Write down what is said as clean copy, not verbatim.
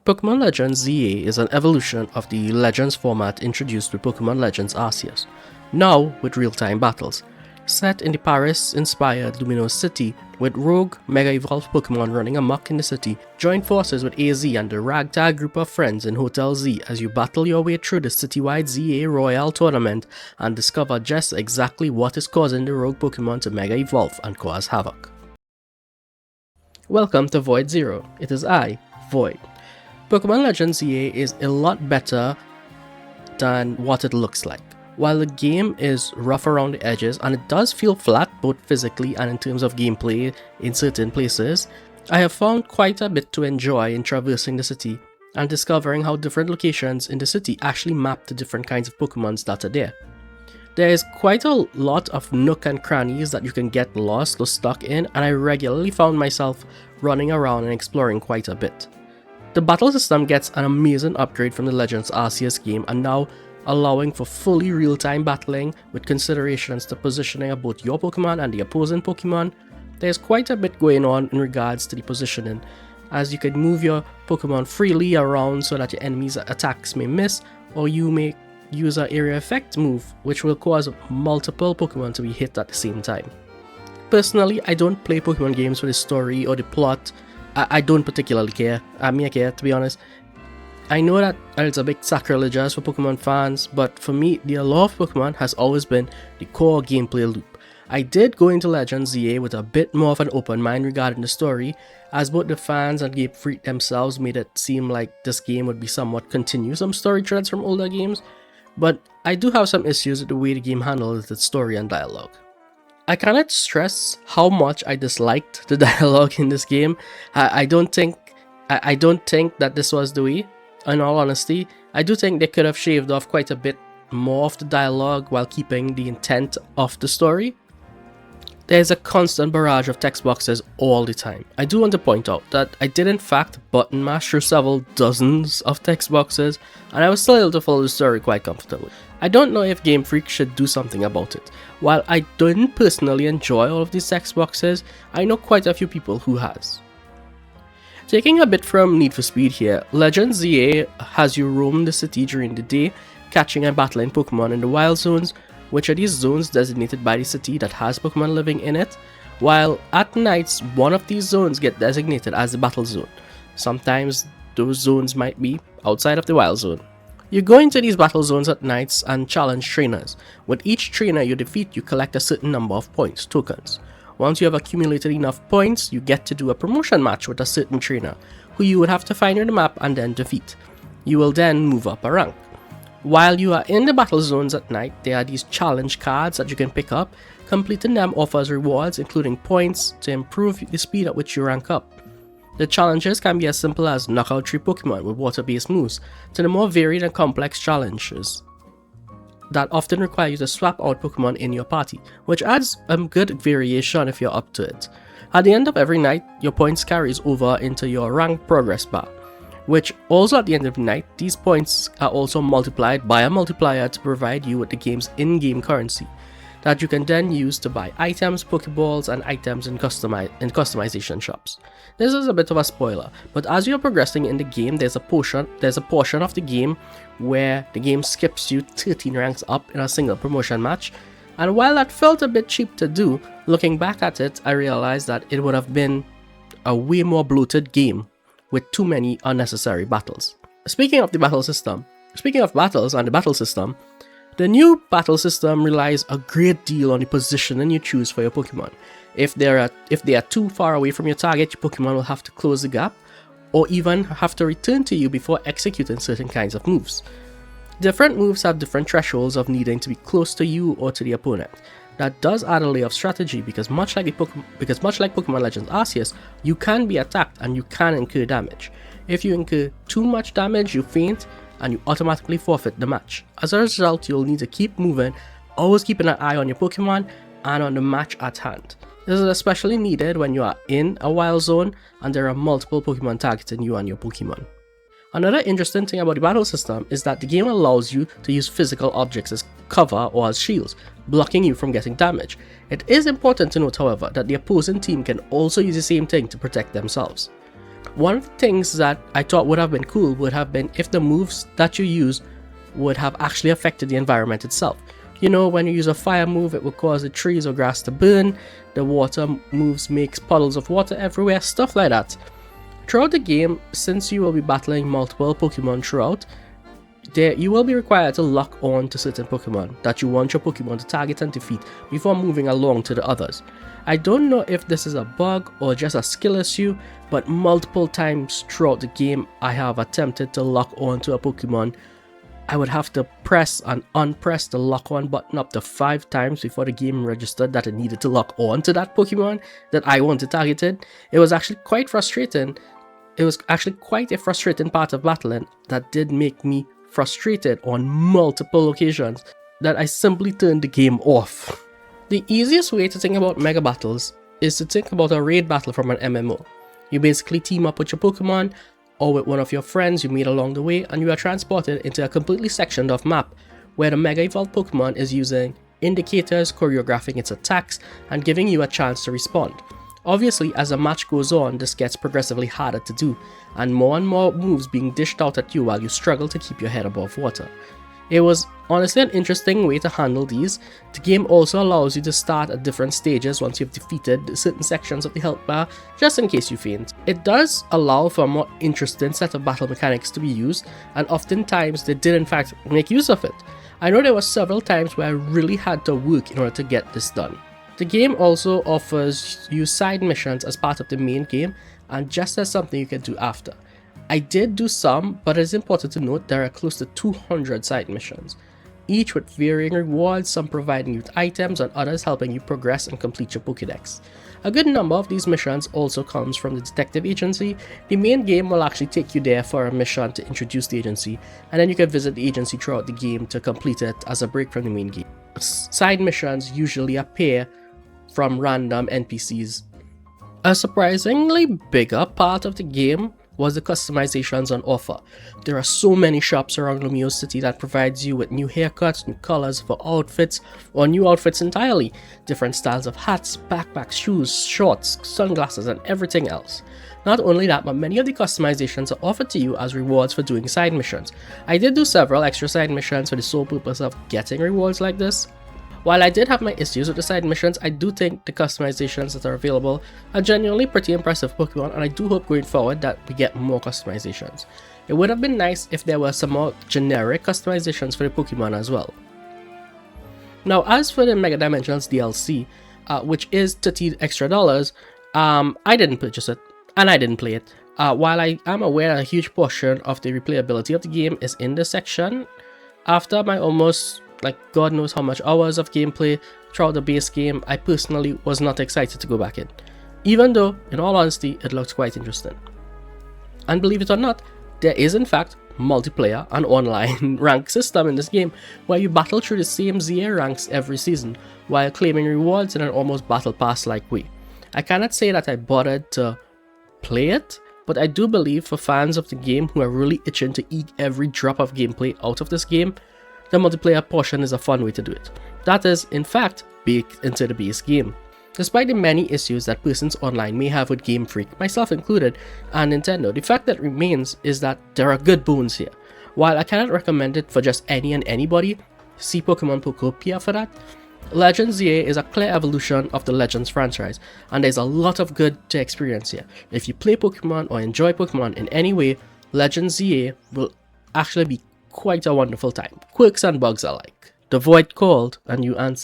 Pokemon Legends Z-A is an evolution of the Legends format introduced with Pokemon Legends Arceus, now with real-time battles. Set in the Paris-inspired Lumiose City, with rogue, mega-evolved Pokemon running amok in the city, join forces with AZ and the ragtag group of friends in Hotel Z as you battle your way through the citywide Z-A Royale tournament and discover just exactly what is causing the rogue Pokemon to mega-evolve and cause havoc. Welcome to Void Zero. It is I, Void. Pokemon Legends ZA is a lot better than what it looks like. While the game is rough around the edges and it does feel flat both physically and in terms of gameplay in certain places, I have found quite a bit to enjoy in traversing the city and discovering how different locations in the city actually map to different kinds of Pokemons that are there. There is quite a lot of nook and crannies that you can get lost or stuck in, and I regularly found myself running around and exploring quite a bit. The battle system gets an amazing upgrade from the Legends Arceus game and now allowing for fully real-time battling with considerations to positioning of both your Pokemon and the opposing Pokemon. There's quite a bit going on in regards to the positioning, as you can move your Pokemon freely around so that your enemies' attacks may miss, or you may use an area effect move which will cause multiple Pokemon to be hit at the same time. Personally, I don't play Pokemon games for the story or the plot. I don't particularly care. I care, to be honest. I know that it's a bit sacrilegious for Pokemon fans, but for me, the allure of Pokemon has always been the core gameplay loop. I did go into Legends ZA with a bit more of an open mind regarding the story, as both the fans and Game Freak themselves made it seem like this game would be somewhat continue some story threads from older games, but I do have some issues with the way the game handles its story and dialogue. I cannot stress how much I disliked the dialogue in this game. I don't think that this was the way. In all honesty, I do think they could have shaved off quite a bit more of the dialogue while keeping the intent of the story. There's a constant barrage of text boxes all the time. I do want to point out that I did in fact button mash through several dozens of text boxes, and I was still able to follow the story quite comfortably. I don't know if Game Freak should do something about it. While I didn't personally enjoy all of these text boxes, I know quite a few people who has. Taking a bit from Need for Speed here, Legends ZA has you roam the city during the day, catching and battling Pokemon in the wild zones, which are these zones designated by the city that has Pokemon living in it, while at nights one of these zones get designated as the battle zone. Sometimes those zones might be outside of the wild zone. You go into these battle zones at nights and challenge trainers. With each trainer you defeat, you collect a certain number of points, tokens. Once you have accumulated enough points, you get to do a promotion match with a certain trainer, who you would have to find on the map and then defeat. You will then move up a rank. While you are in the battle zones at night, there are these challenge cards that you can pick up. Completing them offers rewards including points to improve the speed at which you rank up. The challenges can be as simple as knock out 3 Pokemon with water-based moves, to the more varied and complex challenges that often require you to swap out Pokemon in your party, which adds a good variation if you're up to it. At the end of every night, your points carries over into your rank progress bar, which also at the end of the night, these points are also multiplied by a multiplier to provide you with the game's in-game currency that you can then use to buy items, Pokeballs, and items in customization shops. This is a bit of a spoiler, but as you're progressing in the game, there's a portion of the game where the game skips you 13 ranks up in a single promotion match, and while that felt a bit cheap to do, looking back at it, I realized that it would have been a way more bloated game with too many unnecessary battles. Speaking of battles and the battle system, the new battle system relies a great deal on the positioning you choose for your Pokemon. If they are too far away from your target, your Pokemon will have to close the gap, or even have to return to you before executing certain kinds of moves. Different moves have different thresholds of needing to be close to you or to the opponent. That does add a layer of strategy because much like Pokemon Legends Arceus, you can be attacked and you can incur damage. If you incur too much damage, you faint and you automatically forfeit the match. As a result, you'll need to keep moving, always keeping an eye on your Pokemon and on the match at hand. This is especially needed when you are in a wild zone and there are multiple Pokemon targeting you and your Pokemon. Another interesting thing about the battle system is that the game allows you to use physical objects as cover or as shields, blocking you from getting damage. It is important to note, however, that the opposing team can also use the same thing to protect themselves. One of the things that I thought would have been cool would have been if the moves that you use would have actually affected the environment itself. You know, when you use a fire move, it will cause the trees or grass to burn, the water moves makes puddles of water everywhere, stuff like that. Throughout the game, since you will be battling multiple Pokemon throughout, you will be required to lock on to certain Pokemon that you want your Pokemon to target and defeat before moving along to the others. I don't know if this is a bug or just a skill issue, but multiple times throughout the game I have attempted to lock on to a Pokemon. I would have to press and unpress the lock on button up to 5 times before the game registered that it needed to lock on to that Pokemon that I wanted targeted. It was actually quite frustrating. It was actually quite a frustrating part of battling that did make me frustrated on multiple occasions that I simply turned the game off. The easiest way to think about mega battles is to think about a raid battle from an MMO. You basically team up with your Pokemon or with one of your friends you meet along the way, and you are transported into a completely sectioned off map where the Mega Evolved Pokemon is using indicators, choreographing its attacks, and giving you a chance to respond. Obviously, as the match goes on, this gets progressively harder to do, and more moves being dished out at you while you struggle to keep your head above water. It was honestly an interesting way to handle these. The game also allows you to start at different stages once you've defeated certain sections of the health bar, just in case you faint. It does allow for a more interesting set of battle mechanics to be used, and oftentimes they did in fact make use of it. I know there were several times where I really had to work in order to get this done. The game also offers you side missions as part of the main game, and just as something you can do after. I did do some, but it's important to note there are close to 200 side missions, each with varying rewards, some providing you with items and others helping you progress and complete your Pokédex. A good number of these missions also comes from the detective agency. The main game will actually take you there for a mission to introduce the agency, and then you can visit the agency throughout the game to complete it as a break from the main game. Side missions usually appear from random NPCs. A surprisingly bigger part of the game was the customizations on offer. There are so many shops around Lumiose City that provides you with new haircuts, new colors for outfits, or new outfits entirely, different styles of hats, backpacks, shoes, shorts, sunglasses, and everything else. Not only that, but many of the customizations are offered to you as rewards for doing side missions. I did do several extra side missions for the sole purpose of getting rewards like this. While I did have my issues with the side missions, I do think the customizations that are available are genuinely pretty impressive Pokemon, and I do hope going forward that we get more customizations. It would have been nice if there were some more generic customizations for the Pokemon as well. Now, as for the Mega Dimensions DLC, which is $30 extra, I didn't purchase it, and I didn't play it. While I am aware a huge portion of the replayability of the game is in this section, after my almost God knows how much hours of gameplay throughout the base game, I personally was not excited to go back in, even though, in all honesty, it looks quite interesting. And believe it or not, there is in fact multiplayer and online rank system in this game, where you battle through the same Z-A ranks every season, while claiming rewards in an almost battle pass-like way. I cannot say that I bothered to play it, but I do believe for fans of the game who are really itching to eke every drop of gameplay out of this game, the multiplayer portion is a fun way to do it. That is, in fact, baked into the base game. Despite the many issues that persons online may have with Game Freak, myself included, and Nintendo, the fact that remains is that there are good bones here. While I cannot recommend it for just any and anybody, see Pokemon Pokopia for that, Legends Z-A is a clear evolution of the Legends franchise, and there's a lot of good to experience here. If you play Pokemon or enjoy Pokemon in any way, Legends Z-A will actually be quite a wonderful time. Quirks and bugs alike. The void called and you answered.